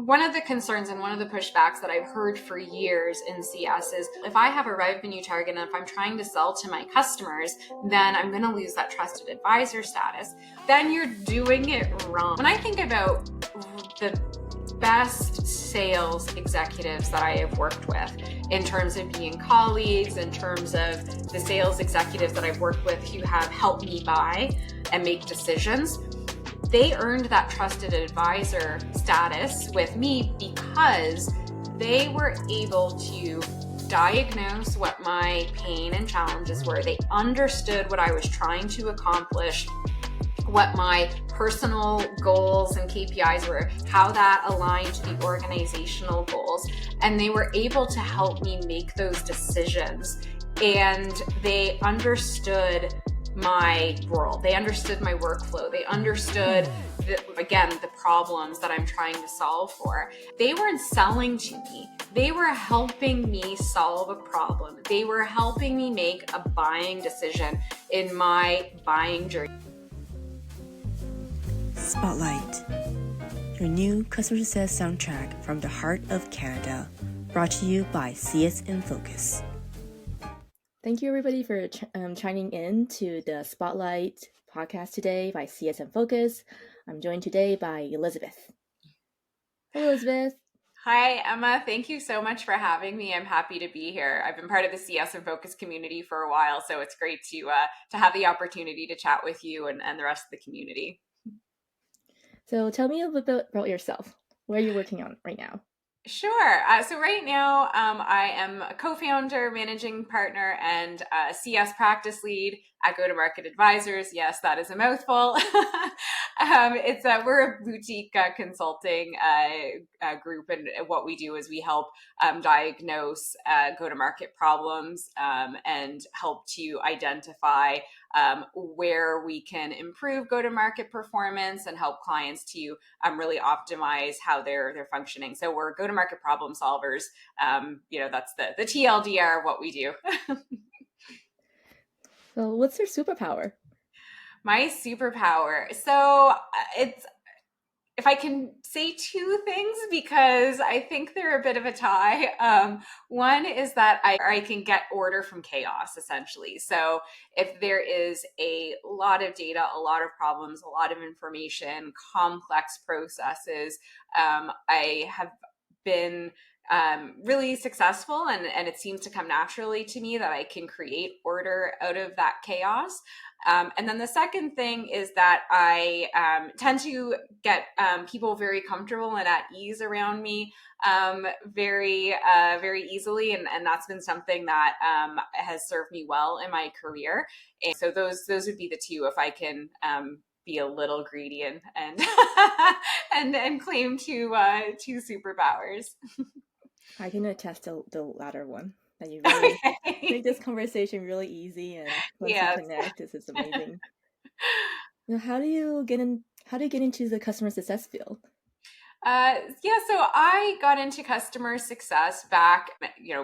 one of the concerns and one of the pushbacks that I've heard for years in CS is if I have a revenue target and if I'm trying to sell to my customers, then I'm going to lose that trusted advisor status. Then you're doing it wrong. When I think about the best sales executives that I have worked with in terms of being colleagues, in terms of the sales executives that I've worked with who have helped me buy and make decisions, they earned that trusted advisor status with me because they were able to diagnose what my pain and challenges were. They understood what I was trying to accomplish, what my personal goals and KPIs were, how that aligned to the organizational goals. And they were able to help me make those decisions. And they understood my world. They understood my workflow. They understood, the problems that I'm trying to solve for. They weren't selling to me. They were helping me solve a problem. They were helping me make a buying decision in my buying journey. Spotlight, your new customer success soundtrack from the heart of Canada, brought to you by CS in Focus. Thank you, everybody, for chiming in to the Spotlight podcast today by CS in Focus. I'm joined today by Elizabeth. Hey, Elizabeth. Hi, Emma. Thank you so much for having me. I'm happy to be here. I've been part of the CS and Focus community for a while, so it's great to have the opportunity to chat with you and the rest of the community. So tell me a little bit about yourself. What are you working on right now? Sure. So right now, I am a co-founder, managing partner, and CS practice lead at Go-to-Market Advisors. Yes, that is a mouthful. We're a boutique consulting group, and what we do is we help diagnose go-to-market problems and help to identify where we can improve go-to-market performance and help clients to really optimize how they're functioning. So we're go-to-market problem solvers. That's the TLDR of what we do. So what's your superpower? My superpower. So if I can say two things, because I think they're a bit of a tie. One is that I can get order from chaos, essentially. So if there is a lot of data, a lot of problems, a lot of information, complex processes, I have been really successful, and it seems to come naturally to me that I can create order out of that chaos. And then the second thing is that I tend to get people very comfortable and at ease around me very easily. And that's been something that has served me well in my career. And so those would be the two, if I can be a little greedy and and claim two superpowers. I can attest to the latter one. That you really make this conversation really easy, and once you connect, this is amazing. Now, how do you get into the customer success field? So I got into customer success back,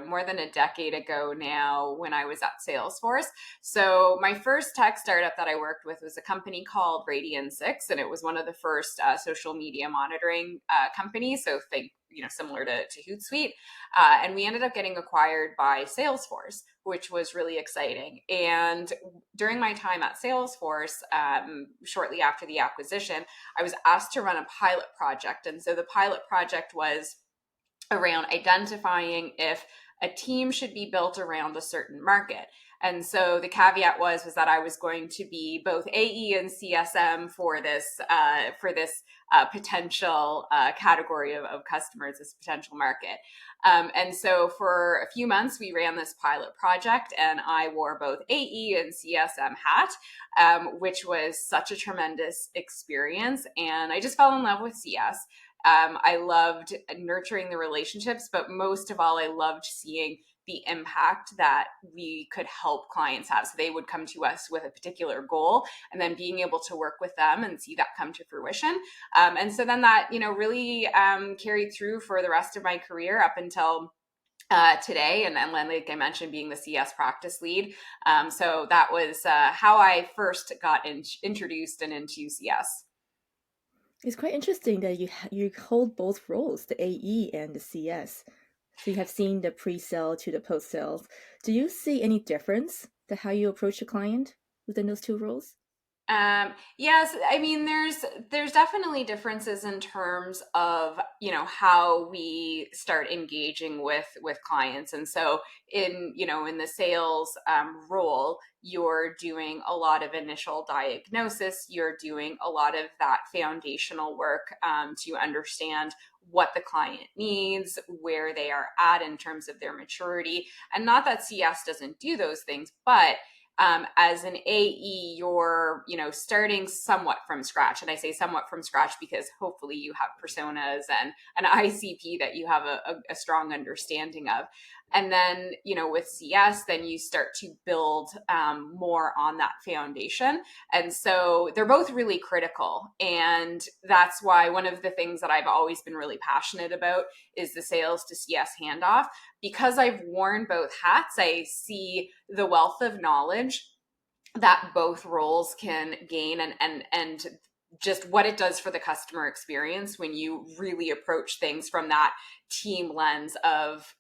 more than a decade ago now, when I was at Salesforce. So my first tech startup that I worked with was a company called Radian6, and it was one of the first social media monitoring companies. So think, similar to Hootsuite. And we ended up getting acquired by Salesforce, which was really exciting. And during my time at Salesforce, shortly after the acquisition, I was asked to run a pilot project. And so the pilot project was around identifying if a team should be built around a certain market. And so the caveat was that I was going to be both AE and CSM for this potential category of customers, this potential market. And so for a few months, we ran this pilot project, and I wore both AE and CSM hat, which was such a tremendous experience. And I just fell in love with CS. I loved nurturing the relationships, but most of all, I loved seeing the impact that we could help clients have. So they would come to us with a particular goal, and then being able to work with them and see that come to fruition. And so then that, really carried through for the rest of my career up until today. And then, like I mentioned, being the CS practice lead. So that was how I first got introduced and into CS. It's quite interesting that you hold both roles, the AE and the CS. So you have seen the pre-sale to the post-sales. Do you see any difference to how you approach a client within those two roles? Yes, I mean there's definitely differences in terms of, how we start engaging with clients. And so in the sales role, you're doing a lot of initial diagnosis, you're doing a lot of that foundational work to understand what the client needs, where they are at in terms of their maturity. And not that CS doesn't do those things, but as an AE, you're, starting somewhat from scratch. And I say somewhat from scratch because hopefully you have personas and an ICP that you have a strong understanding of. And then, with CS, then you start to build more on that foundation. And so they're both really critical. And that's why one of the things that I've always been really passionate about is the sales to CS handoff. Because I've worn both hats, I see the wealth of knowledge that both roles can gain, and just what it does for the customer experience when you really approach things from that team lens of,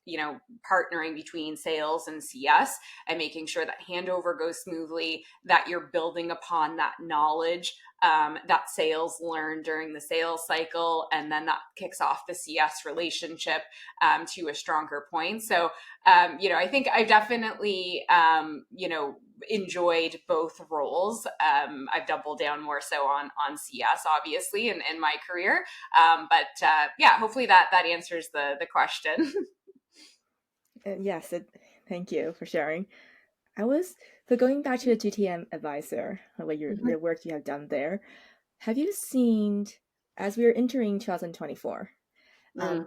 partnering between sales and CS and making sure that handover goes smoothly, that you're building upon that knowledge that sales learned during the sales cycle, and then that kicks off the CS relationship to a stronger point. So, I think I've definitely, enjoyed both roles. I've doubled down more so on CS, obviously, in my career. But yeah, hopefully that answers the question. Yes, thank you for sharing. So going back to the GTM advisor, the work you have done there, have you seen, as we are entering 2024, Mm.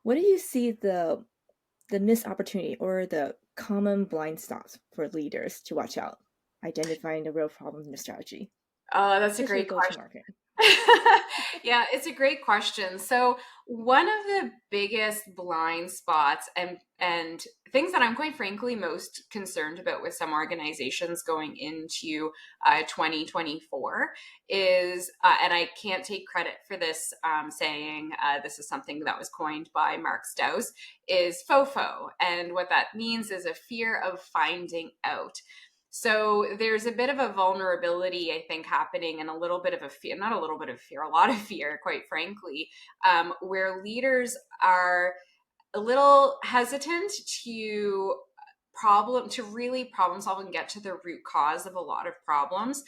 what do you see the missed opportunity or the common blind spots for leaders to watch out, identifying the real problems in the strategy, Oh, that's a especially great question. go-to-market? Yeah, it's a great question. So one of the biggest blind spots and things that I'm quite frankly most concerned about with some organizations going into 2024 is, and I can't take credit for this saying, this is something that was coined by Mark Strauss, is FoFo. And what that means is a fear of finding out. So there's a bit of a vulnerability, I think, happening, and a little bit of a fear, not a little bit of fear, a lot of fear, quite frankly, where leaders are a little hesitant to really problem solve and get to the root cause of a lot of problems,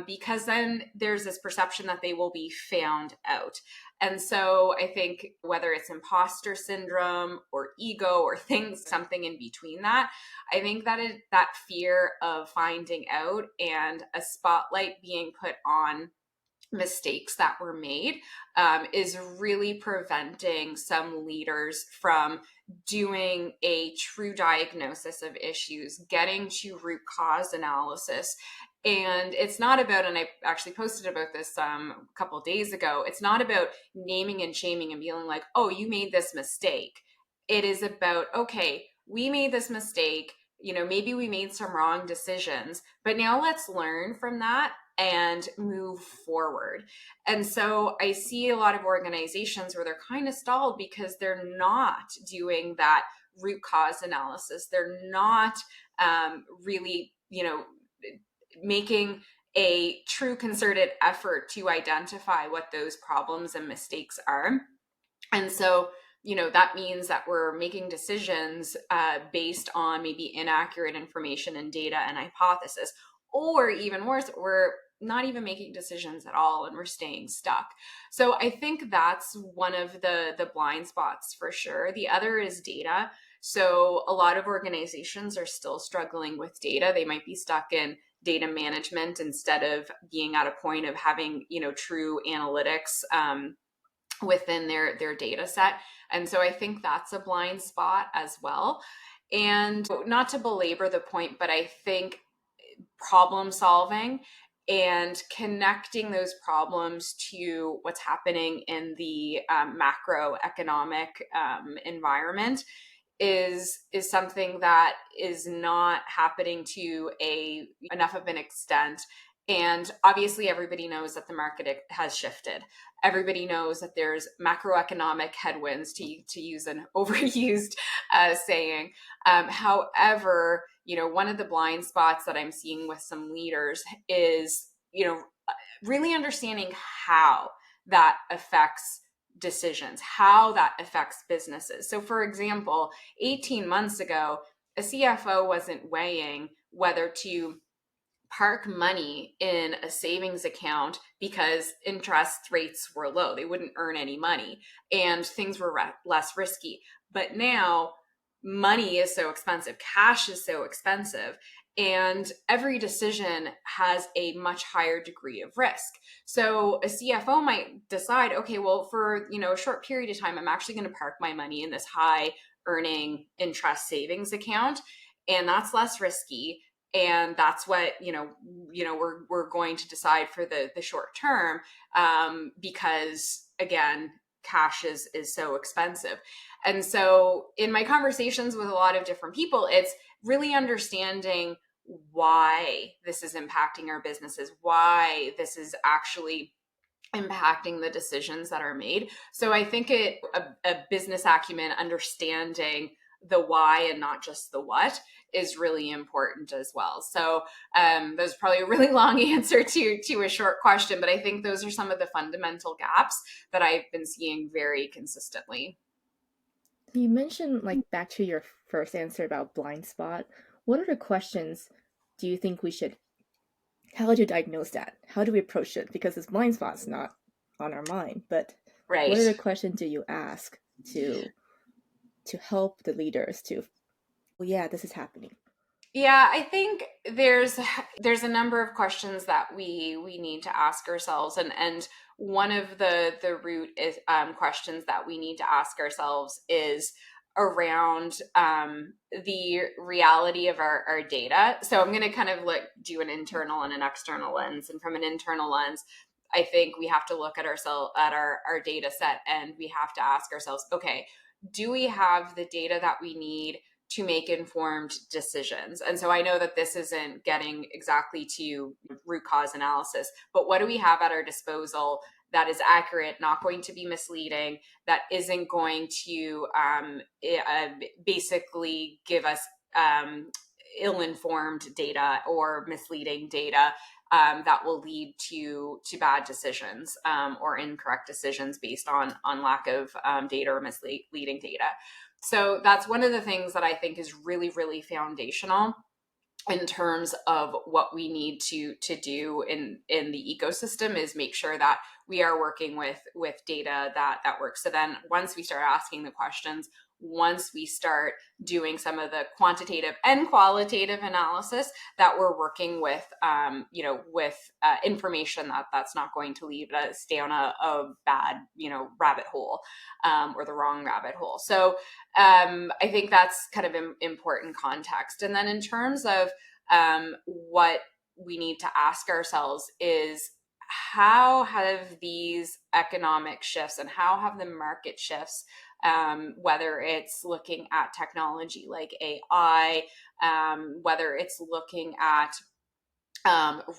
because then there's this perception that they will be found out. And so I think whether it's imposter syndrome or ego or something in between that, I think that fear of finding out and a spotlight being put on mistakes that were made is really preventing some leaders from doing a true diagnosis of issues, getting to root cause analysis. And it's not about, and I actually posted about this a couple of days ago, it's not about naming and shaming and being like, oh, you made this mistake. It is about, okay, we made this mistake, maybe we made some wrong decisions, but now let's learn from that and move forward. And so I see a lot of organizations where they're kind of stalled because they're not doing that root cause analysis. They're not really, making a true concerted effort to identify what those problems and mistakes are. And so, that means that we're making decisions based on maybe inaccurate information and data and hypothesis, or even worse, we're not even making decisions at all and we're staying stuck. So I think that's one of the blind spots for sure. The other is data. So a lot of organizations are still struggling with data. They might be stuck in data management instead of being at a point of having, true analytics within their data set. And so I think that's a blind spot as well. And not to belabor the point, but I think problem solving and connecting those problems to what's happening in the macroeconomic environment is something that is not happening to enough of an extent. And obviously everybody knows that the market has shifted. Everybody knows that there's macroeconomic headwinds, to use an overused saying. However, one of the blind spots that I'm seeing with some leaders is, really understanding how that affects decisions, how that affects businesses. So for example, 18 months ago, a CFO wasn't weighing whether to park money in a savings account because interest rates were low. They wouldn't earn any money and things were less risky. But now money is so expensive, cash is so expensive, and every decision has a much higher degree of risk. So a CFO might decide, okay, well, for a short period of time, I'm actually going to park my money in this high earning interest savings account, and that's less risky. And that's what we're going to decide for the short term, because again, cash is so expensive. And so in my conversations with a lot of different people, it's really understanding why this is impacting our businesses, why this is actually impacting the decisions that are made. So I think a business acumen, understanding the why and not just the what, is really important as well. So there's probably a really long answer to a short question, but I think those are some of the fundamental gaps that I've been seeing very consistently. You mentioned, like, back to your first answer about blind spot. What other questions do you think how do you diagnose that? How do we approach it? Because this blind spot's not on our mind, but right. What other questions do you ask to help the leaders well, yeah, this is happening? Yeah, I think there's a number of questions that we need to ask ourselves, and one of the root is questions that we need to ask ourselves is around the reality of our data. So I'm going to kind of do an internal and an external lens, and from an internal lens, I think we have to look at our data set, and we have to ask ourselves, okay, do we have the data that we need to make informed decisions? And so I know that this isn't getting exactly to root cause analysis, but what do we have at our disposal that is accurate, not going to be misleading, that isn't going to basically give us ill-informed data or misleading data that will lead to bad decisions or incorrect decisions based on lack of data or misleading data. So that's one of the things that I think is really, really foundational in terms of what we need to do in the ecosystem, is make sure that we are working with data that works. So then once we start asking the questions, once we start doing some of the quantitative and qualitative analysis, that we're working with, information that's not going to lead us down a bad, rabbit hole, or the wrong rabbit hole. So I think that's kind of important context. And then in terms of what we need to ask ourselves is, how have these economic shifts and how have the market shifts, whether it's looking at technology like AI, whether it's looking at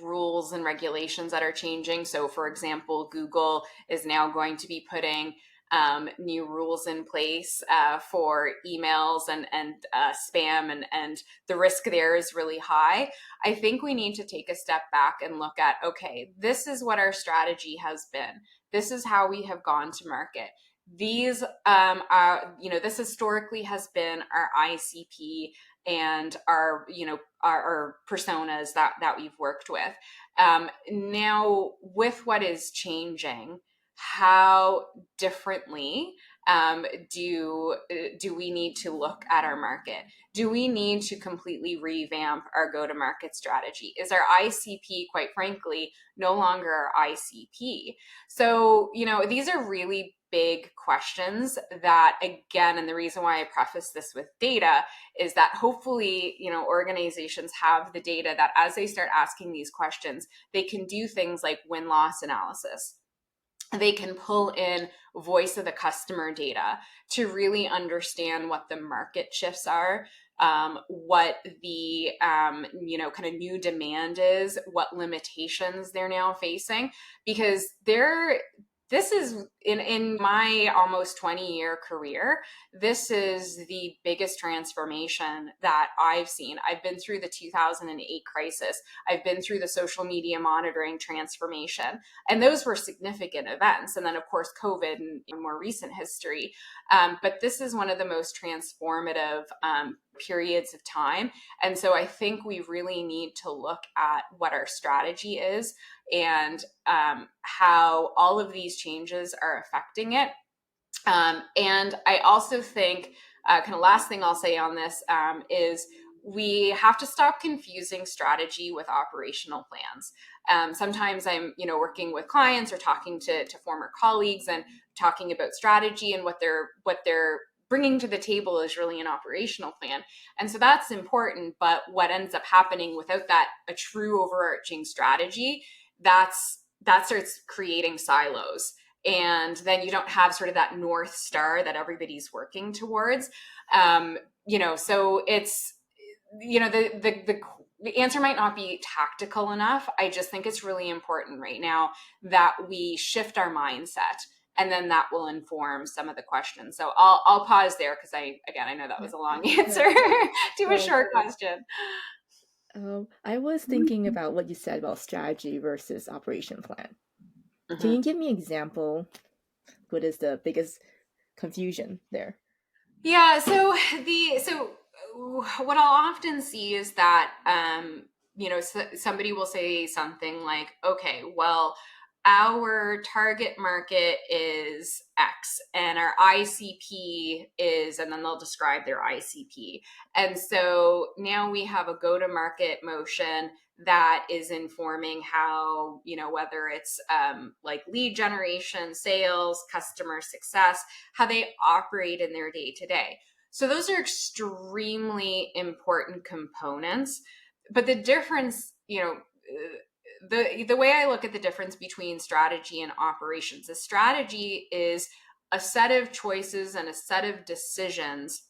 rules and regulations that are changing. So for example, Google is now going to be putting new rules in place for emails and spam, and the risk there is really high. I think we need to take a step back and look at, okay, this is what our strategy has been. This is how we have gone to market. These are, this historically has been our ICP and our personas that we've worked with. Now, with what is changing, how differently do we need to look at our market? Do we need to completely revamp our go-to-market strategy? Is our ICP, quite frankly, no longer our ICP? So, these are really big questions that, again, and the reason why I preface this with data is that hopefully, organizations have the data that as they start asking these questions, they can do things like win-loss analysis. They can pull in voice of the customer data to really understand what the market shifts are, what the, kind of new demand is, what limitations they're now facing, because this is in my almost 20-year career, this is the biggest transformation that I've seen. I've been through the 2008 crisis. I've been through the social media monitoring transformation, and those were significant events. And then, of course, COVID in more recent history. But this is one of the most transformative periods of time. And so I think we really need to look at what our strategy is and how all of these changes are affecting it. And I also think, kind of last thing I'll say on this is we have to stop confusing strategy with operational plans. Sometimes I'm, working with clients or talking to former colleagues and talking about strategy, and what they're bringing to the table is really an operational plan. And so that's important. But what ends up happening without a true overarching strategy, that starts creating silos. And then you don't have sort of that North Star that everybody's working towards. So it's, the answer might not be tactical enough. I just think it's really important right now that we shift our mindset, and then that will inform some of the questions. So I'll pause there, because I know that was a long answer to a short question. I was thinking about what you said about strategy versus operation plan. Mm-hmm. Can you give me an example? What is the biggest confusion there? Yeah. So what I'll often see is that, somebody will say something like, okay, well, our target market is X and our ICP is, and then they'll describe their ICP. And so now we have a go-to-market motion that is informing how, whether it's like lead generation, sales, customer success, how they operate in their day-to-day. So those are extremely important components. But the difference, the way I look at the difference between strategy and operations, a strategy is a set of choices and a set of decisions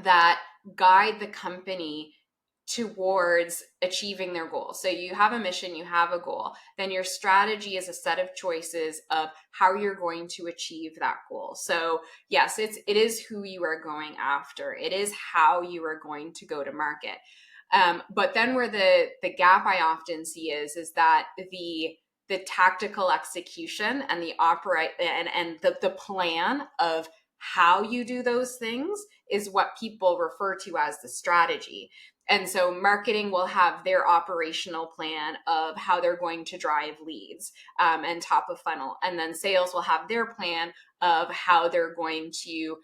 that guide the company towards achieving their goals. So you have a mission, you have a goal, then your strategy is a set of choices of how you're going to achieve that goal. So yes, it is who you are going after. It is how you are going to go to market. But then where the gap I often see is that the tactical execution and the the plan of how you do those things is what people refer to as the strategy. And so marketing will have their operational plan of how they're going to drive leads and top of funnel. And then sales will have their plan of how they're going to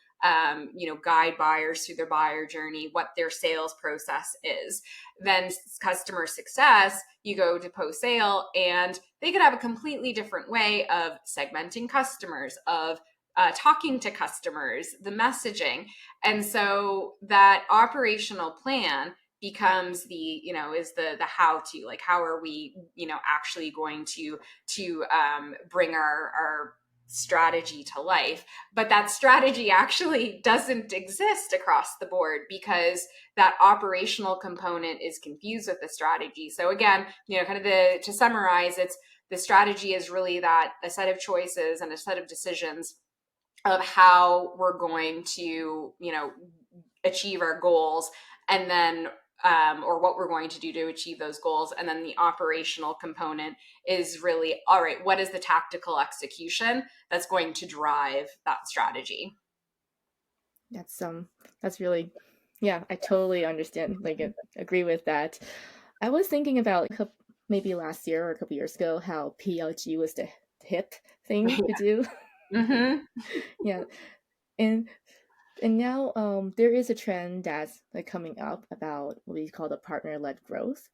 guide buyers through their buyer journey, what their sales process is. Then customer success, you go to post-sale, and they could have a completely different way of segmenting customers, of talking to customers, the messaging. And so that operational plan becomes is the how to, like, how are we, actually going to bring our strategy to life. But that strategy actually doesn't exist across the board, because that operational component is confused with the strategy. So again, to summarize, it's the strategy is really that a set of choices and a set of decisions of how we're going to, achieve our goals, and then or what we're going to do to achieve those goals. And then the operational component is really, all right, what is the tactical execution that's going to drive that strategy? That's really, yeah, I totally understand, agree with that. I was thinking about maybe last year or a couple years ago, how PLG was the hip thing to do. Mm-hmm. Yeah. And now there is a trend that's coming up about what we call the partner-led growth.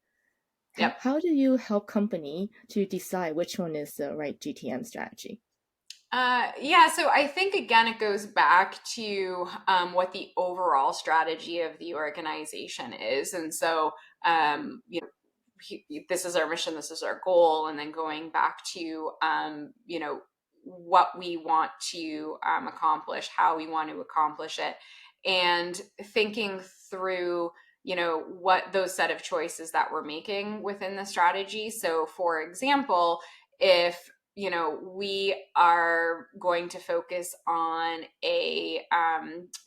Yep. How do you help company to decide which one is the right GTM strategy? So I think, again, it goes back to what the overall strategy of the organization is. And so, this is our mission, this is our goal, and then going back to, what we want to accomplish, how we want to accomplish it. and thinking through, what those set of choices that we're making within the strategy. So for example, if we are going to focus on a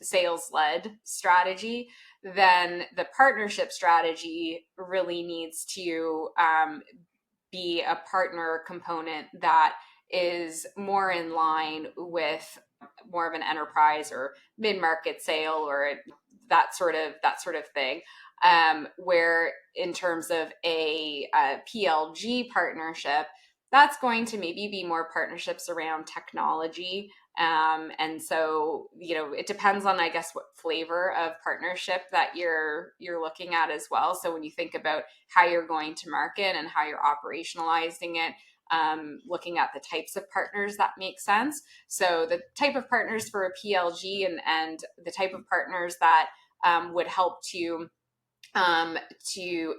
sales-led strategy, then the partnership strategy really needs to be a partner component that is more in line with more of an enterprise or mid-market sale, or that sort of thing. Where in terms of a PLG partnership, that's going to maybe be more partnerships around technology. And so, it depends on, I guess, what flavor of partnership that you're looking at as well. So when you think about how you're going to market and how you're operationalizing it, looking at the types of partners that make sense. So the type of partners for a PLG and the type of partners that would help to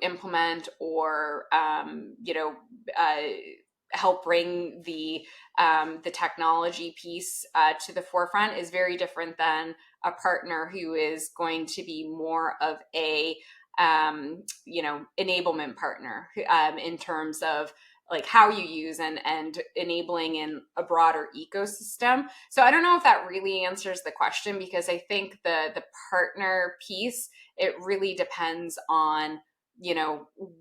implement or help bring the technology piece to the forefront is very different than a partner who is going to be more of a enablement partner in terms of like how you use and enabling in a broader ecosystem. So I don't know if that really answers the question, because I think the partner piece, it really depends on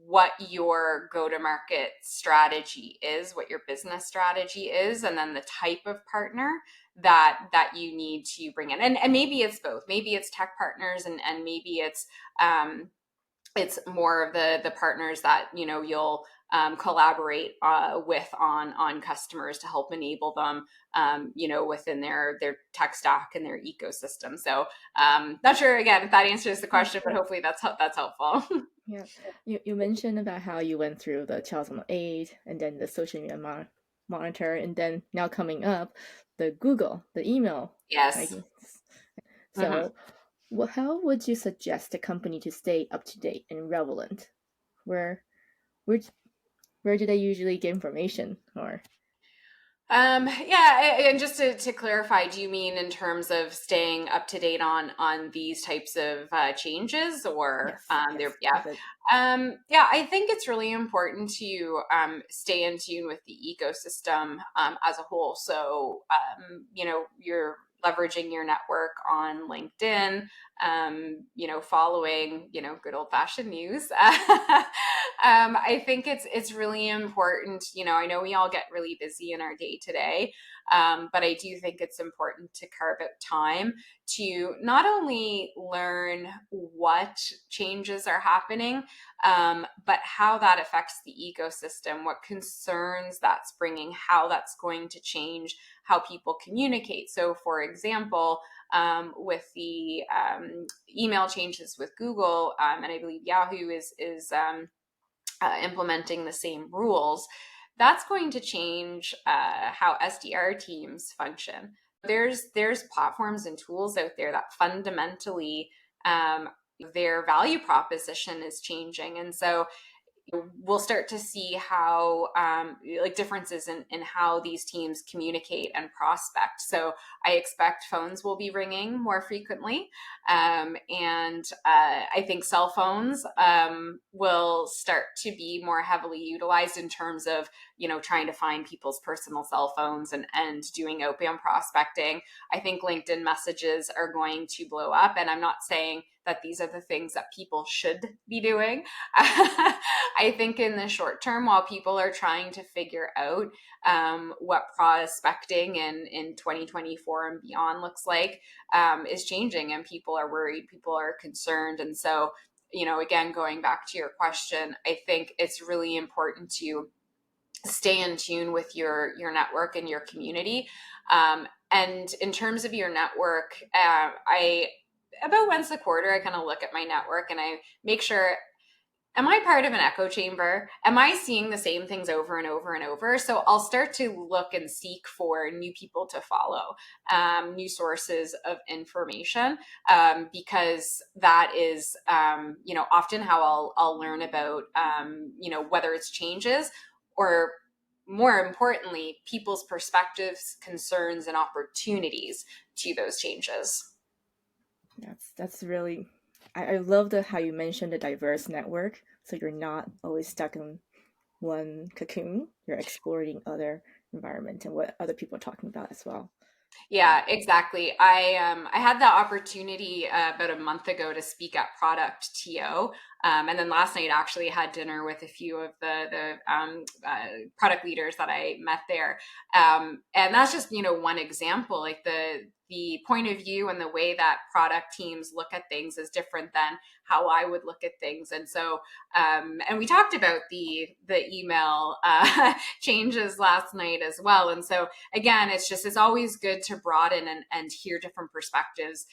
what your go-to-market strategy is, what your business strategy is, and then the type of partner that you need to bring in. And maybe it's both. Maybe it's tech partners and maybe it's more of the partners that you'll collaborate with on customers to help enable them within their tech stack and their ecosystem. So not sure again if that answers the question, but hopefully that's helpful. Yeah, you mentioned about how you went through the 2008 and then the social media monitor, and then now coming up the Google, the email. Yes. So how would you suggest a company to stay up to date and relevant? Where do they usually get information? Or yeah, and just to clarify, do you mean in terms of staying up to date on these types of changes, or yes. Yeah, I think it's really important to stay in tune with the ecosystem as a whole. So you're leveraging your network on LinkedIn, following good old fashioned news. I think it's really important. I know we all get really busy in our day to day, but I do think it's important to carve out time to not only learn what changes are happening, but how that affects the ecosystem, what concerns that's bringing, how that's going to change how people communicate. So, for example, with the email changes with Google, and I believe Yahoo is implementing the same rules, that's going to change how SDR teams function. There's platforms and tools out there that fundamentally their value proposition is changing, and so we'll start to see how differences in how these teams communicate and prospect. So I expect phones will be ringing more frequently, and I think cell phones will start to be more heavily utilized in terms of trying to find people's personal cell phones and doing outbound prospecting. I think LinkedIn messages are going to blow up, and I'm not saying that these are the things that people should be doing. I think in the short term, while people are trying to figure out what prospecting in 2024 and beyond looks like, is changing, and people are worried, people are concerned. And so, again, going back to your question, I think it's really important to stay in tune with your network and your community. And in terms of your network, about once a quarter, I kind of look at my network and I make sure, am I part of an echo chamber? Am I seeing the same things over and over and over? So I'll start to look and seek for new people to follow, new sources of information, because that is, often how I'll learn about, whether it's changes or, more importantly, people's perspectives, concerns, and opportunities to those changes. That's really, I love how you mentioned the diverse network. So you're not always stuck in one cocoon. You're exploring other environment and what other people are talking about as well. Yeah, exactly. I had the opportunity about a month ago to speak at Product TO, and then last night actually had dinner with a few of the product leaders that I met there, and that's just one example. Like the point of view and the way that product teams look at things is different than how I would look at things, and so and we talked about the email changes last night as well, and so again, it's always good to broaden and hear different perspectives,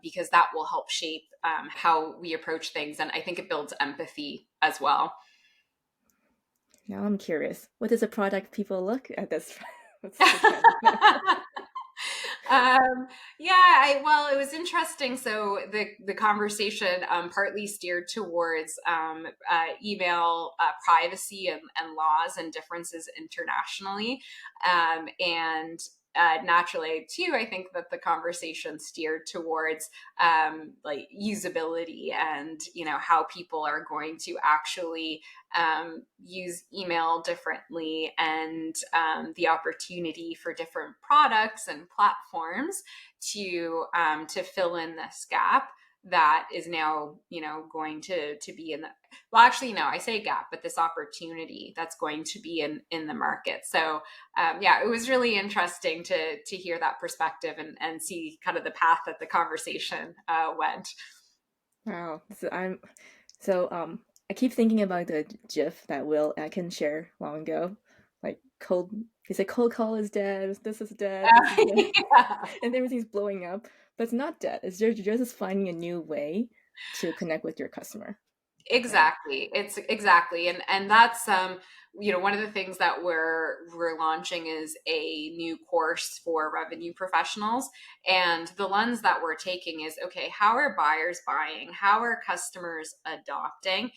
because that will help shape how we approach things. And I think it builds empathy as well. Now I'm curious, what does a product people look at this? Well, it was interesting. So the conversation partly steered towards email privacy and laws and differences internationally, and naturally too, I think that the conversation steered towards like usability and how people are going to actually use email differently, and the opportunity for different products and platforms to fill in this gap that is now going to be in the, well, actually no, I say gap, but this opportunity that's going to be in the market. So it was really interesting to hear that perspective and see kind of the path that the conversation went. Wow. I keep thinking about the GIF that Will Atkin shared long ago, like he said cold call is dead, this is dead, Yeah. and everything's blowing up, but it's not dead. It's just finding a new way to connect with your customer. Exactly. It's exactly. And that's one of the things that we're launching is a new course for revenue professionals. And the lens that we're taking is, okay, how are buyers buying? How are customers adopting?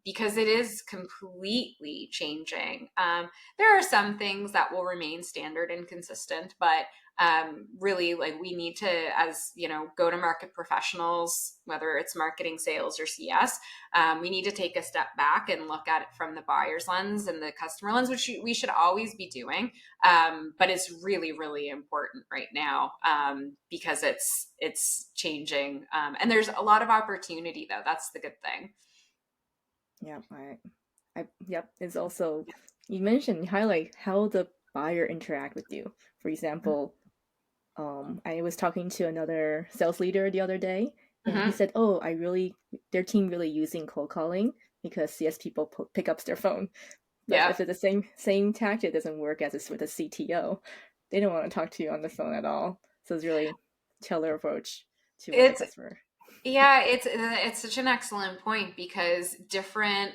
Because it is completely changing. There are some things that will remain standard and consistent, but really, like, we need to, as go to market professionals, whether it's marketing, sales, or CS, we need to take a step back and look at it from the buyer's lens and the customer lens, which we should always be doing, but it's really, really important right now, because it's changing, and there's a lot of opportunity, though. That's the good thing. Yeah, it's also, you highlight how the buyer interact with you. For example, I was talking to another sales leader the other day, and he said, "Oh, their team really using cold calling because CS people pick up their phone. But if it's the same tactic, doesn't work as it's with a CTO. They don't want to talk to you on the phone at all. So it's really tailored approach to the customer." Yeah, it's such an excellent point, because different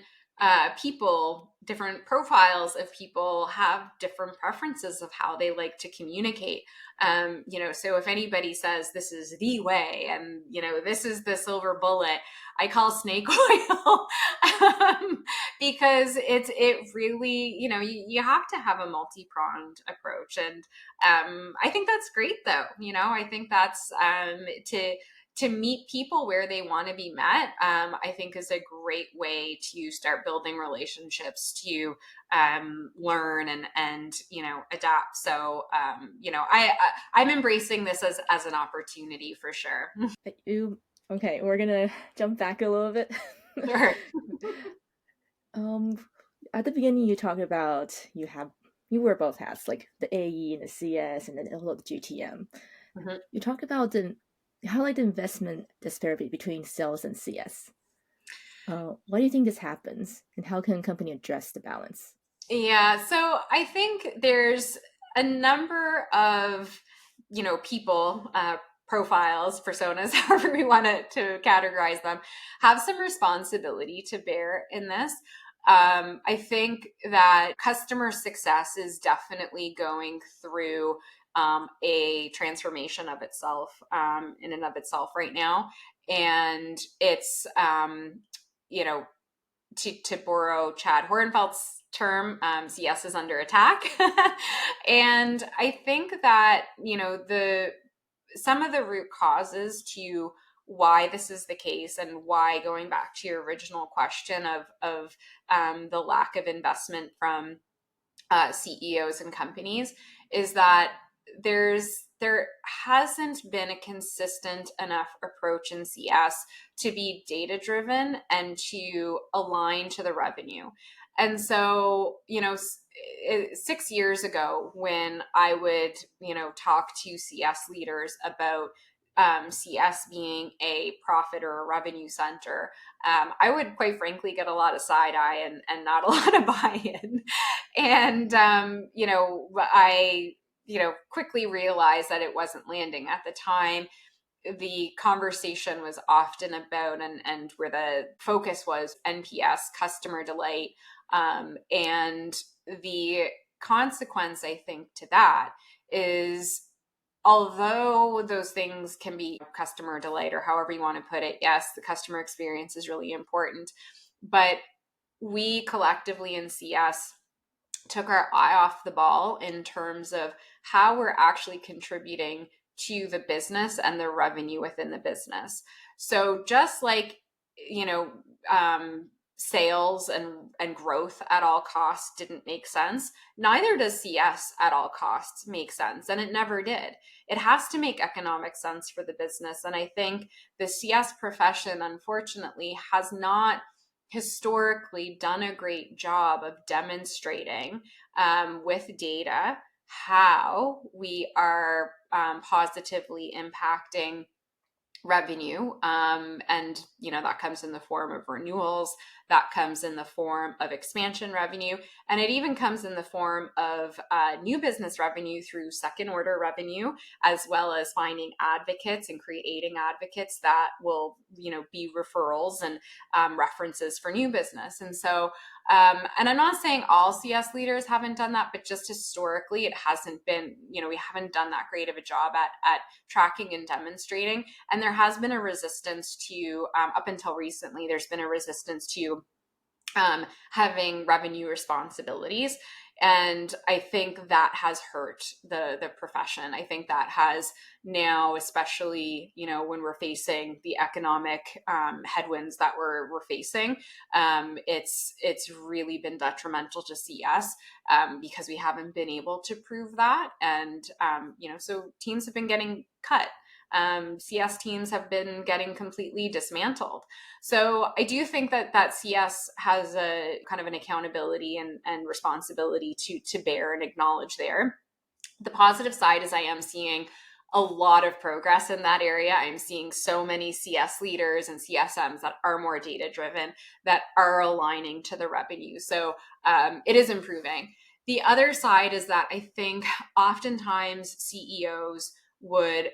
people, different profiles of people have different preferences of how they like to communicate. So if anybody says this is the way, and this is the silver bullet, I call snake oil, because it really, you have to have a multi-pronged approach. And I think that's great, though. I think that's to meet people where they want to be met, I think is a great way to start building relationships, to learn and adapt. So I'm embracing this as an opportunity for sure. Okay, we're gonna jump back a little bit. Sure. At the beginning, you talked about you wear both hats, like the AE and the CS, and then a little GTM. Mm-hmm. You talked about highlight the investment disparity between sales and CS. Why do you think this happens, and how can a company address the balance? Yeah, so I think there's a number of people, profiles, personas, however we want to categorize them, have some responsibility to bear in this. I think that customer success is definitely going through a transformation of itself, in and of itself right now. And it's, to borrow Chad Hornfeld's term, CS is under attack. And I think that, some of the root causes to why this is the case, and why, going back to your original question of the lack of investment from CEOs and companies, is that there hasn't been a consistent enough approach in CS to be data driven and to align to the revenue. And so, 6 years ago, when I would, talk to CS leaders about CS being a profit or a revenue center, I would quite frankly get a lot of side eye and not a lot of buy-in. And, I, quickly realized that it wasn't landing. At the time, the conversation was often about, and where the focus was, NPS, customer delight. And the consequence, I think, to that is, although those things can be customer delight or however you want to put it, yes, the customer experience is really important. But we collectively in CS took our eye off the ball in terms of how we're actually contributing to the business and the revenue within the business. So just like, sales and growth at all costs didn't make sense, neither does CS at all costs make sense. And it never did. It has to make economic sense for the business. And I think the CS profession, unfortunately, has not historically done a great job of demonstrating with data how we are positively impacting revenue. And, that comes in the form of renewals, that comes in the form of expansion revenue, and it even comes in the form of new business revenue through second order revenue, as well as finding advocates and creating advocates that will, be referrals and references for new business. And so, and I'm not saying all CS leaders haven't done that, but just historically, it hasn't been, we haven't done that great of a job at tracking and demonstrating. And there has been a resistance to, up until recently, there's been a resistance to having revenue responsibilities. And I think that has hurt the profession. I think that has now, especially, when we're facing the economic headwinds that we're facing, it's really been detrimental to CS because we haven't been able to prove that. And, so teams have been getting cut. CS teams have been getting completely dismantled. So I do think that CS has a kind of an accountability and responsibility to bear and acknowledge there. The positive side is I am seeing a lot of progress in that area. I'm seeing so many CS leaders and CSMs that are more data driven, that are aligning to the revenue. So it is improving. The other side is that I think oftentimes CEOs would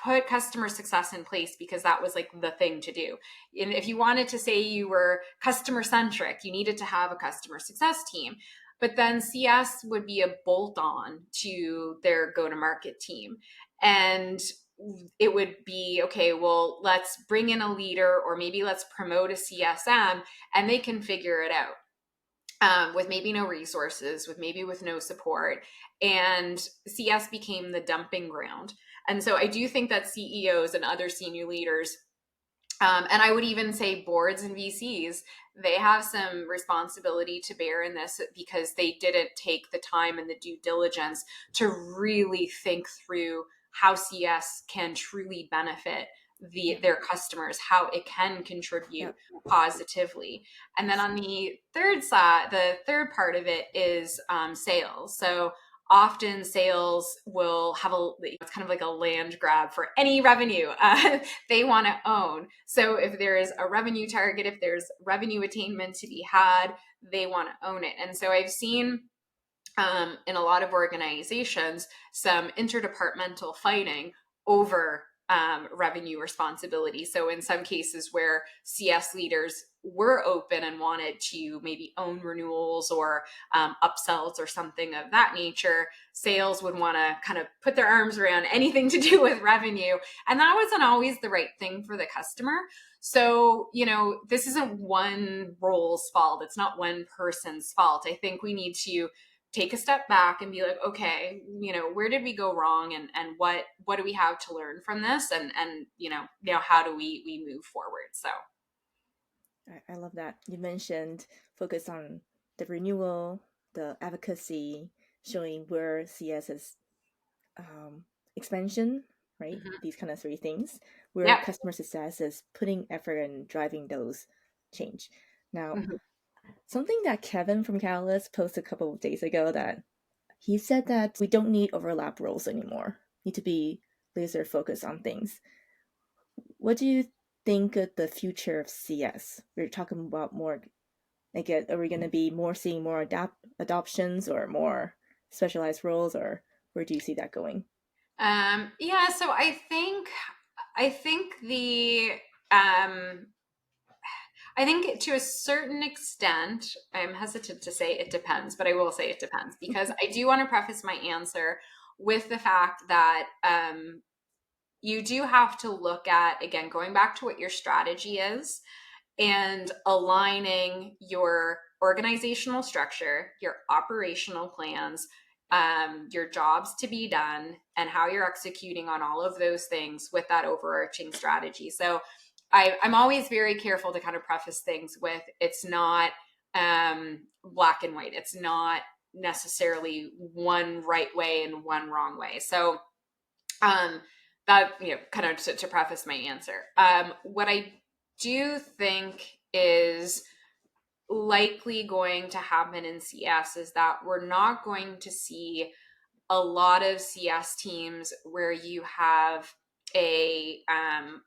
put customer success in place because that was like the thing to do. And if you wanted to say you were customer centric, you needed to have a customer success team. But then CS would be a bolt on to their go-to-market team. And it would be, okay, well, let's bring in a leader, or maybe let's promote a CSM, and they can figure it out. With maybe no resources, with no support. And CS became the dumping ground. And so I do think that CEOs and other senior leaders, and I would even say boards and VCs, they have some responsibility to bear in this, because they didn't take the time and the due diligence to really think through how CS can truly benefit their customers, how it can contribute positively. And then on the third side, the third part of it is sales. So often sales will have it's kind of like a land grab for any revenue they want to own. So if there is a revenue target, if there's revenue attainment to be had, they want to own it. And so I've seen in a lot of organizations some interdepartmental fighting over revenue responsibility. So in some cases where CS leaders were open and wanted to maybe own renewals or upsells or something of that nature, sales would want to kind of put their arms around anything to do with revenue. And that wasn't always the right thing for the customer. So, this isn't one role's fault. It's not one person's fault. I think we need to take a step back and be like, okay, where did we go wrong, and what do we have to learn from this, and now how do we move forward? So I love that. You mentioned focus on the renewal, the advocacy, showing where CS is expansion, right? mm-hmm. These kind of three things, where Yeah. customer success is putting effort and driving those change. Now, Mm-hmm. something that Kevin from Catalyst posted a couple of days ago, that he said that we don't need overlap roles anymore. Need to be laser focused on things. What do you think of the future of CS? We're talking about more, like, are we going to be seeing more adoptions or more specialized roles, or where do you see that going? Yeah, so I think I think to a certain extent, I'm hesitant to say it depends, but I will say it depends, because I do want to preface my answer with the fact that you do have to look at, again, going back to what your strategy is and aligning your organizational structure, your operational plans, your jobs to be done, and how you're executing on all of those things with that overarching strategy. So I'm always very careful to kind of preface things with, it's not black and white. It's not necessarily one right way and one wrong way. So that, kind of to preface my answer. What I do think is likely going to happen in CS is that we're not going to see a lot of CS teams where you have a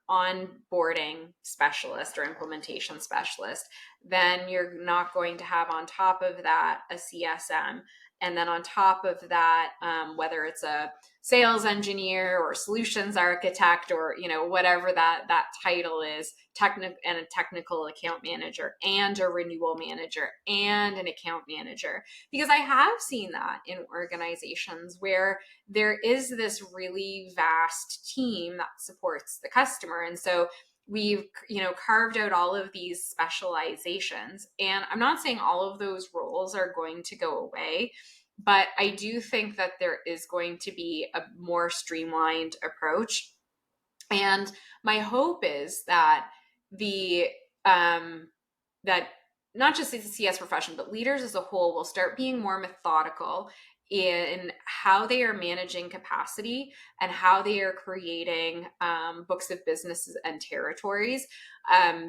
onboarding specialist or implementation specialist. Then you're not going to have on top of that a CSM. And then on top of that, whether it's a sales engineer or solutions architect, or whatever that title is, and a technical account manager and a renewal manager and an account manager. Because I have seen that in organizations where there is this really vast team that supports the customer. And so we've carved out all of these specializations, and I'm not saying all of those roles are going to go away, but I do think that there is going to be a more streamlined approach. And my hope is that that not just the CS profession, but leaders as a whole will start being more methodical in how they are managing capacity and how they are creating books of businesses and territories.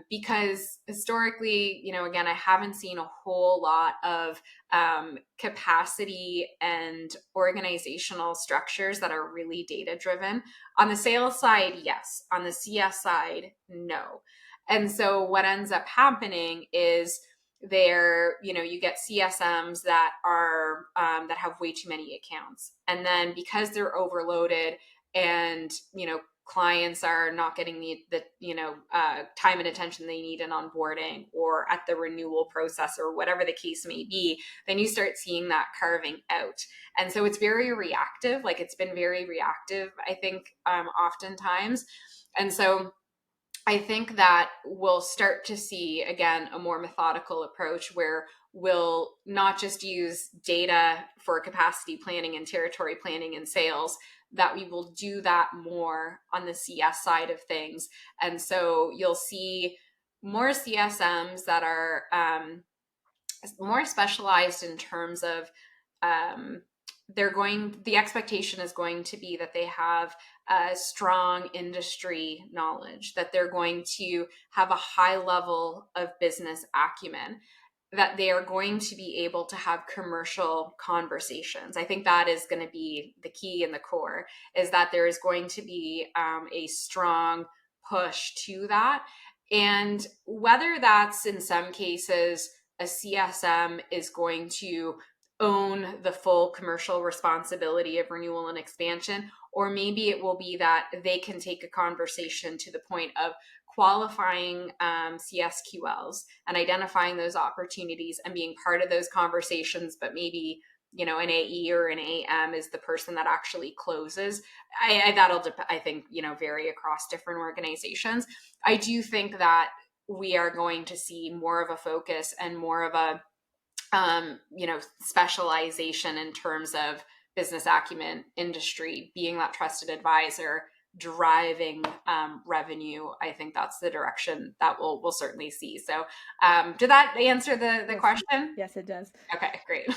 Because historically, again, I haven't seen a whole lot of capacity and organizational structures that are really data driven. On the sales side, yes. On the CS side, no. And so what ends up happening is you get CSMs that are that have way too many accounts, and then because they're overloaded and clients are not getting the time and attention they need in onboarding or at the renewal process or whatever the case may be, then you start seeing that carving out. And so it's very reactive. Like, it's been very reactive, I think, oftentimes. And so I think that we'll start to see, again, a more methodical approach where we'll not just use data for capacity planning and territory planning and sales, that we will do that more on the CS side of things. And so you'll see more CSMs that are more specialized in terms of the expectation is going to be that they have a strong industry knowledge, that they're going to have a high level of business acumen, that they are going to be able to have commercial conversations. I think that is going to be the key and the core, is that there is going to be a strong push to that. And whether that's, in some cases, a CSM is going to own the full commercial responsibility of renewal and expansion, or maybe it will be that they can take a conversation to the point of qualifying CSQLs and identifying those opportunities and being part of those conversations, but maybe an AE or an AM is the person that actually closes. I think vary across different organizations. I do think that we are going to see more of a focus and more of a specialization in terms of business acumen, industry, being that trusted advisor, driving revenue. I think that's the direction that we'll certainly see. So did that answer the Yes. question? Yes, it does. Okay, great.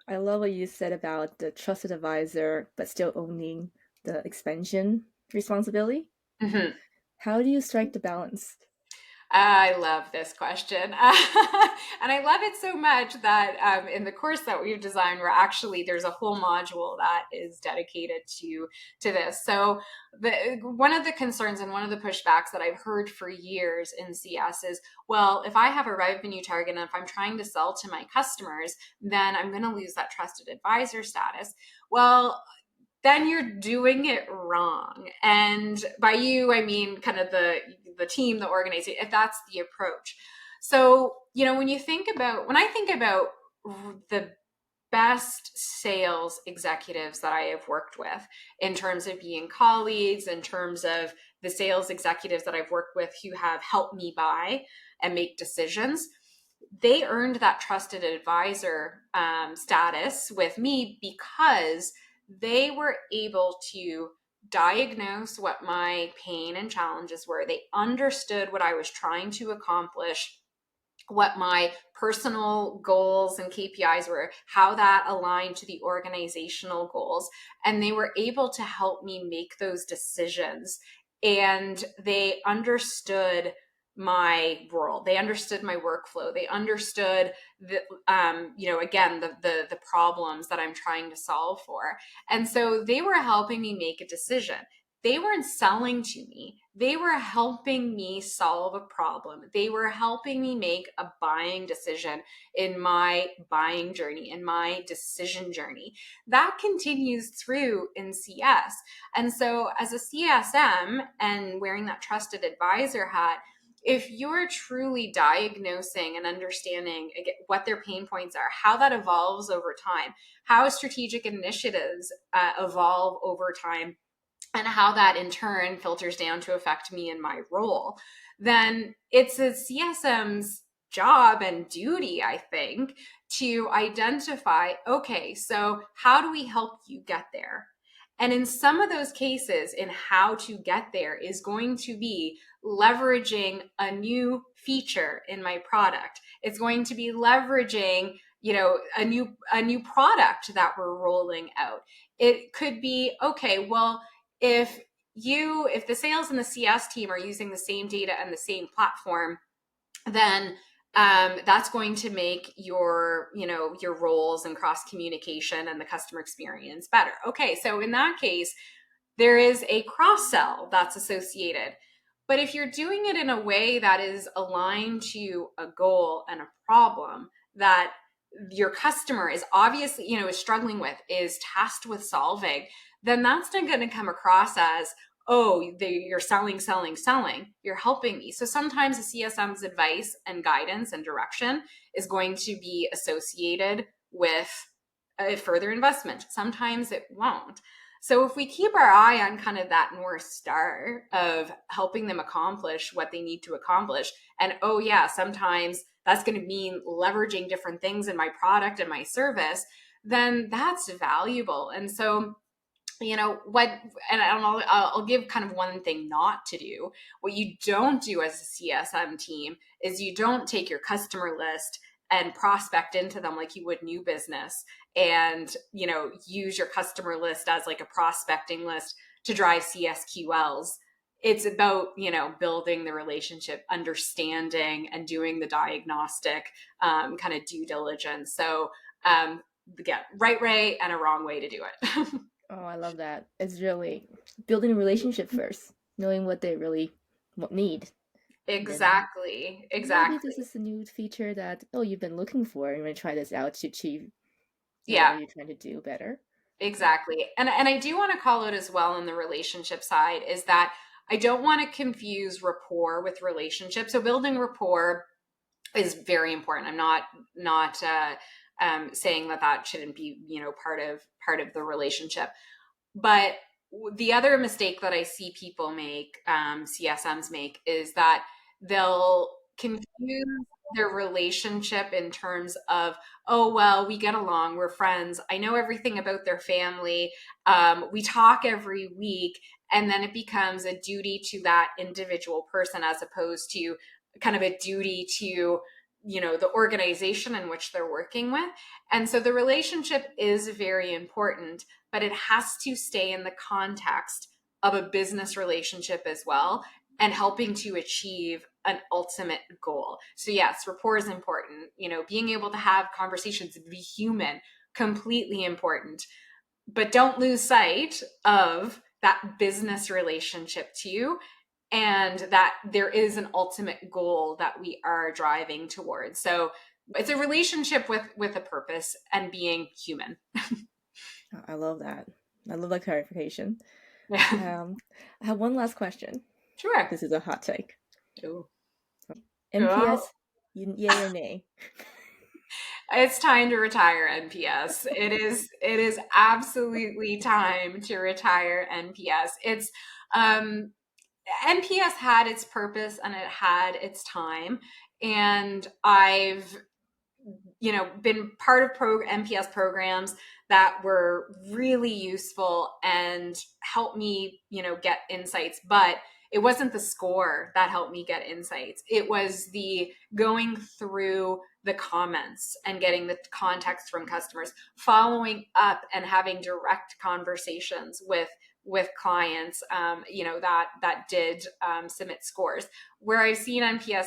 I love what you said about the trusted advisor, but still owning the expansion responsibility. Mm-hmm. How do you strike the balance? I love this question. And I love it so much that in the course that we've designed, there's a whole module that is dedicated to this. So one of the concerns and one of the pushbacks that I've heard for years in CS is, well, if I have a revenue target and if I'm trying to sell to my customers, then I'm going to lose that trusted advisor status. Well, then you're doing it wrong. And by you, I mean kind of the team, the organization, if that's the approach. So, when I think about the best sales executives that I have worked with in terms of being colleagues, in terms of the sales executives that I've worked with who have helped me buy and make decisions, they earned that trusted advisor status with me because they were able to diagnose what my pain and challenges were. They understood what I was trying to accomplish, what my personal goals and KPIs were, how that aligned to the organizational goals. And they were able to help me make those decisions. And they understood my world. They understood my workflow. They understood again, the problems that I'm trying to solve for. And so they were helping me make a decision. They weren't selling to me. They were helping me solve a problem. They were helping me make a buying decision in my buying journey, in my decision journey. That continues through in CS. And so as a CSM and wearing that trusted advisor hat, if you're truly diagnosing and understanding what their pain points are, how that evolves over time, how strategic initiatives evolve over time, and how that in turn filters down to affect me in my role, then it's a CSM's job and duty, I think, to identify, okay, so how do we help you get there? And in some of those cases, in how to get there is going to be leveraging a new feature in my product. It's going to be leveraging, a new product that we're rolling out. It could be, okay, well, if the sales and the CS team are using the same data and the same platform, then that's going to make your roles and cross communication and the customer experience better. Okay, so in that case, there is a cross sell that's associated. But if you're doing it in a way that is aligned to a goal and a problem that your customer is obviously, is struggling with, is tasked with solving, then that's not going to come across as, oh, you're selling. You're helping me. So sometimes a CSM's advice and guidance and direction is going to be associated with a further investment. Sometimes it won't. So if we keep our eye on kind of that North Star of helping them accomplish what they need to accomplish, and oh yeah, sometimes that's going to mean leveraging different things in my product and my service, then that's valuable. And so, I'll give kind of one thing not to do. What you don't do as a CSM team is you don't take your customer list and prospect into them like you would new business and, use your customer list as like a prospecting list to drive CSQLs. It's about, building the relationship, understanding and doing the diagnostic kind of due diligence. So, right way and a wrong way to do it. Oh, I love that. It's really building a relationship first, knowing what they really need. Exactly. Maybe this is a new feature that, you've been looking for. You want to try this out to achieve whatever you're trying to do better. Exactly. And I do want to call it as well in the relationship side is that I don't want to confuse rapport with relationship. So building rapport is very important. I'm not saying that shouldn't be, part of the relationship. But the other mistake that I see people make, CSMs make, is that they'll confuse their relationship in terms of, oh, well, we get along, we're friends, I know everything about their family, we talk every week, and then it becomes a duty to that individual person as opposed to kind of a duty to the organization in which they're working with. And so the relationship is very important, but it has to stay in the context of a business relationship as well, and helping to achieve an ultimate goal. So yes, rapport is important. Being able to have conversations, be human, completely important. But don't lose sight of that business relationship too, and that there is an ultimate goal that we are driving towards. So it's a relationship with a purpose and being human. I love that. I love that clarification. Yeah. I have one last question. Sure. This is a hot take. Ooh. NPS, yay or nay? It's time to retire NPS. It is absolutely time to retire NPS. It's NPS had its purpose and it had its time, and I've been part of NPS programs that were really useful and helped me, get insights. But it wasn't the score that helped me get insights. It was the going through the comments and getting the context from customers, following up and having direct conversations with clients, that did submit scores. Where I've seen NPS,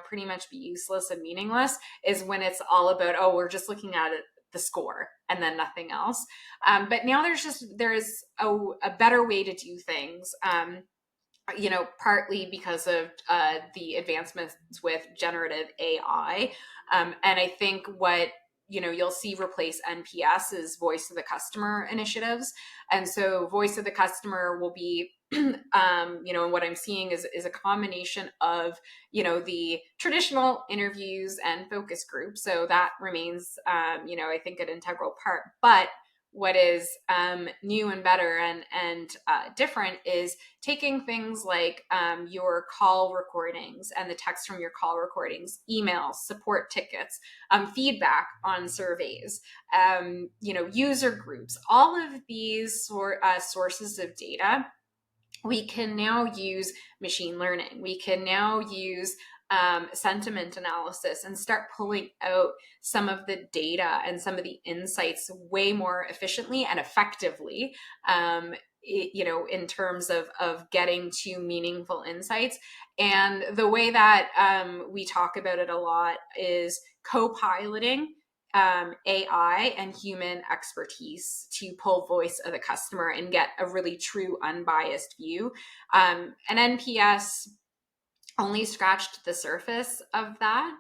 pretty much be useless and meaningless is when it's all about, oh, we're just looking at it, the score and then nothing else. But now there's a better way to do things. Partly because of the advancements with generative AI. And I think what you'll see replace NPS is voice of the customer initiatives. And so voice of the customer will be, and what I'm seeing is a combination of, the traditional interviews and focus groups. So that remains, I think an integral part. But what is new and better and different is taking things like your call recordings and the text from your call recordings, emails, support tickets, feedback on surveys, user groups, all of these sources of data. We can now use machine learning. We can now use sentiment analysis and start pulling out some of the data and some of the insights way more efficiently and effectively, in terms of getting to meaningful insights. And the way that we talk about it a lot is co-piloting AI and human expertise to pull voice of the customer and get a really true unbiased view. And NPS only scratched the surface of that.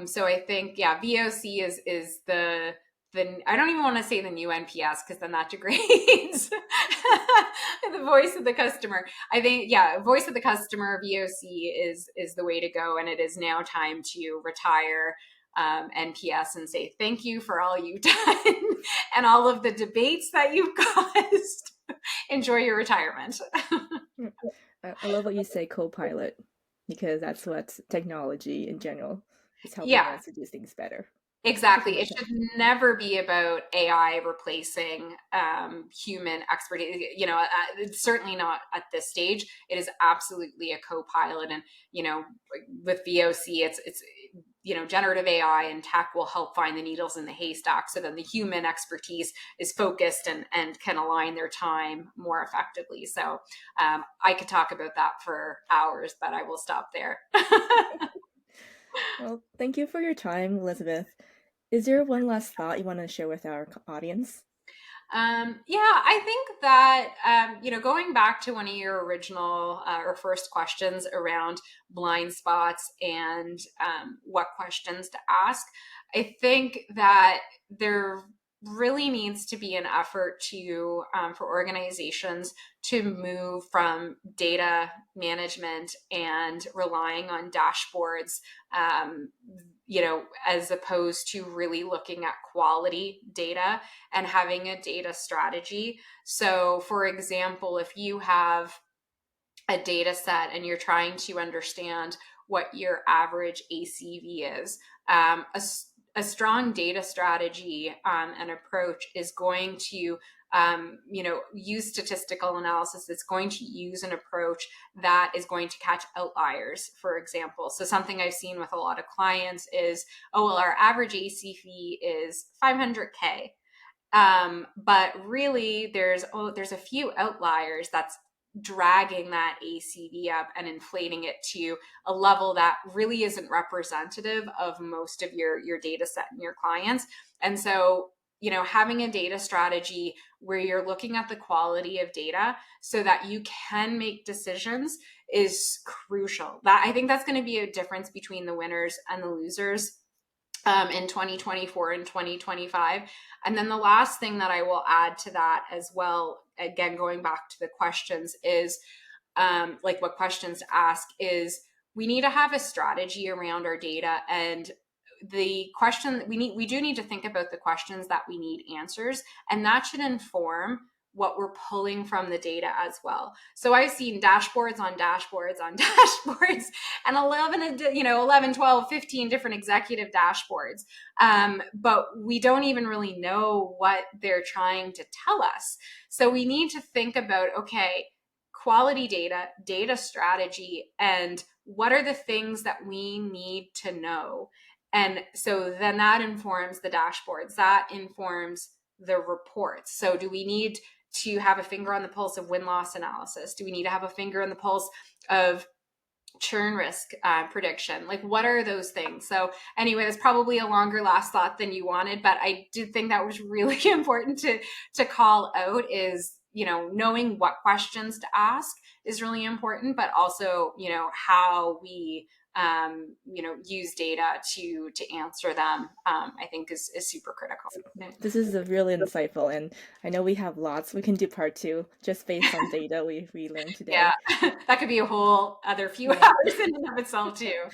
So I think, VOC is the I don't even want to say the new NPS because then that degrades the voice of the customer. I think, voice of the customer, VOC is the way to go. And it is now time to retire NPS and say thank you for all you've done and all of the debates that you've caused. Enjoy your retirement. I love what you say, co-pilot, because that's what technology in general is helping us to do things better. Exactly. It should never be about AI replacing human expertise. It's certainly not at this stage. It is absolutely a co-pilot, and with VOC, it's generative AI and tech will help find the needles in the haystack. So then the human expertise is focused and can align their time more effectively. So I could talk about that for hours, but I will stop there. Well, thank you for your time, Elizabeth. Is there one last thought you want to share with our audience? I think that, going back to one of your original or first questions around blind spots and what questions to ask, I think that there really needs to be an effort to for organizations to move from data management and relying on dashboards, as opposed to really looking at quality data and having a data strategy. So for example, if you have a data set and you're trying to understand what your average ACV is, a strong data strategy and approach is going to use statistical analysis. It's going to use an approach that is going to catch outliers, for example. So something I've seen with a lot of clients is, our average ACV is 500K. But really there's a few outliers that's dragging that ACV up and inflating it to a level that really isn't representative of most of your data set and your clients. And so, having a data strategy where you're looking at the quality of data so that you can make decisions is crucial. I think that's going to be a difference between the winners and the losers in 2024 and 2025. And then the last thing that I will add to that as well, again, going back to the questions, is like what questions to ask is we need to have a strategy around our data, and the question we do need to think about the questions that we need answers, and that should inform what we're pulling from the data as well. So I've seen dashboards on dashboards on dashboards and 11, 12, 15 different executive dashboards. But we don't even really know what they're trying to tell us. So we need to think about, okay, quality data strategy, and what are the things that we need to know? And so then that informs the dashboards, that informs the reports. So do we need to have a finger on the pulse of win-loss analysis? Do we need to have a finger on the pulse of churn risk prediction? Like, what are those things? So anyway, that's probably a longer last thought than you wanted, but I did think that was really important to call out, is, knowing what questions to ask is really important, but also, how we use data to answer them, I think is super critical. This is really insightful, and I know we have lots. We can do part 2 just based on data we learned today. Yeah, that could be a whole other few hours in and of itself too.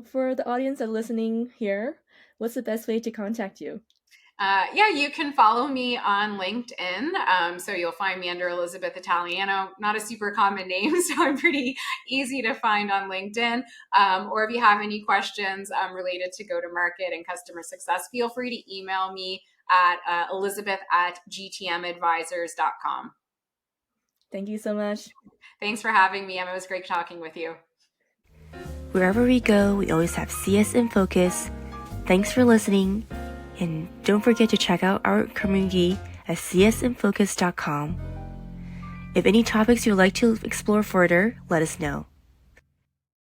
For the audience that are listening here, what's the best way to contact you? You can follow me on LinkedIn. So you'll find me under Elizabeth Italiano, not a super common name, so I'm pretty easy to find on LinkedIn. Or if you have any questions related to go-to-market and customer success, feel free to email me at elizabeth@gtmadvisors.com. Thank you so much. Thanks for having me, Emma. It was great talking with you. Wherever we go, we always have CS in focus. Thanks for listening. And don't forget to check out our community at csinfocus.com. If any topics you'd like to explore further, let us know.